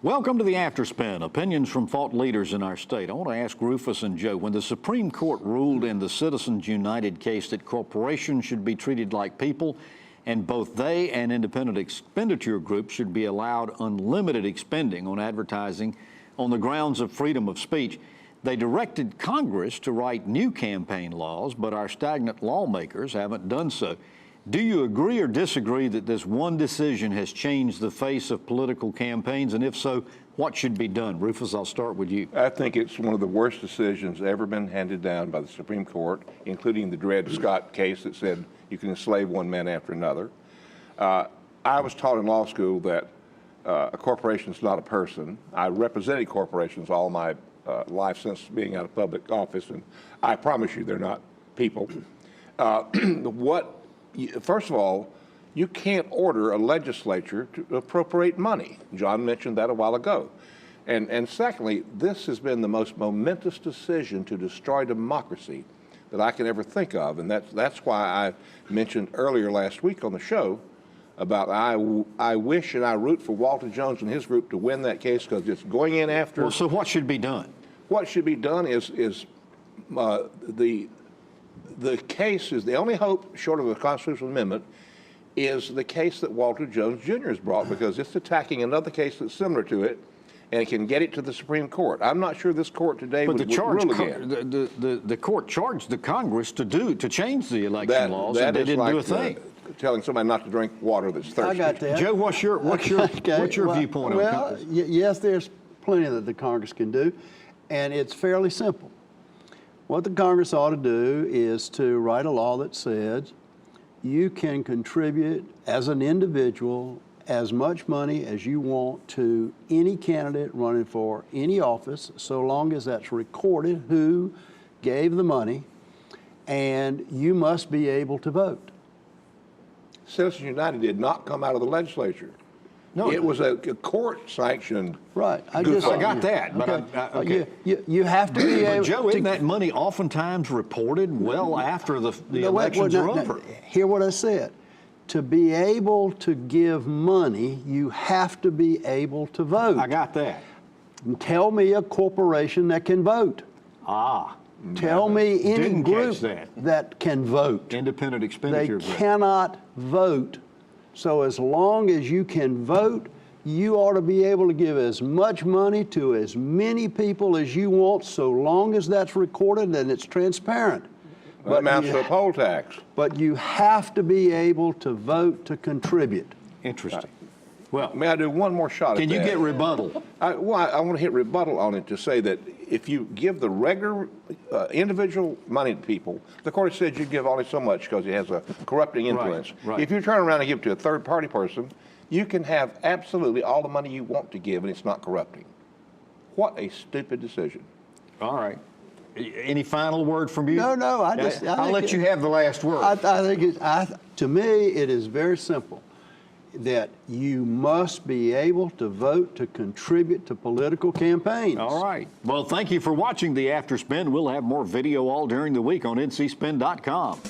Welcome to the Afterspin, opinions from thought leaders in our state. I want to ask Rufus and Joe, when the Supreme Court ruled in the Citizens United case that corporations should be treated like people and both they and independent expenditure groups should be allowed unlimited expending on advertising on the grounds of freedom of speech, they directed Congress to write new campaign laws, but our stagnant lawmakers haven't done so. Do you agree or disagree that this one decision has changed the face of political campaigns? And if so, what should be done? Rufus, I'll start with you. I think it's one of the worst decisions ever been handed down by the Supreme Court, including the Dred Scott case that said you can enslave one man after another. I was taught in law school that a corporation is not a person. I represented corporations all my life since being out of public office, and I promise you they're not people. First of all, you can't order a legislature to appropriate money. John mentioned that a while ago. And secondly, this has been the most momentous decision to destroy democracy that I can ever think of. And that's why I mentioned earlier last week on the show about I wish and I root for Walter Jones and his group to win that case, because it's going in after. Well, so what should be done? What should be done is the case is the only hope, short of a constitutional amendment, is the case that Walter Jones Jr. has brought, because it's attacking another case that's similar to it, and it can get it to the Supreme Court. I'm not sure this court today would rule again. The court charged the Congress to change the election laws, and they didn't do a thing. Telling somebody not to drink water that's thirsty. I got that. Joe, what's your viewpoint on Congress? Yes, there's plenty that the Congress can do, and it's fairly simple. What the Congress ought to do is to write a law that says you can contribute as an individual as much money as you want to any candidate running for any office, so long as that's recorded who gave the money, and you must be able to vote. Citizens United did not come out of the legislature. No, it was a court-sanctioned. Right. I got that, but okay. You have to be able. Joe, isn't that money oftentimes reported well after the elections are over? Hear what I said. To be able to give money, you have to be able to vote. I got that. Tell me a corporation that can vote. Tell me any group that can vote. Independent expenditure group. They cannot vote. So as long as you can vote, you ought to be able to give as much money to as many people as you want, so long as that's recorded and it's transparent. That amounts to a poll tax. But you have to be able to vote to contribute. Interesting. Well, may I do one more shot at that? Can you get rebuttal? I want to hit rebuttal on it to say that if you give the regular individual money to people, the court said you give only so much because it has a corrupting influence. Right. If you turn around and give it to a third-party person, you can have absolutely all the money you want to give, and it's not corrupting. What a stupid decision. All right. Any final word from you? No. I'll let you have the last word. I think to me, it is very simple. That you must be able to vote to contribute to political campaigns. All right. Well, thank you for watching the Afterspin. We'll have more video all during the week on ncspin.com.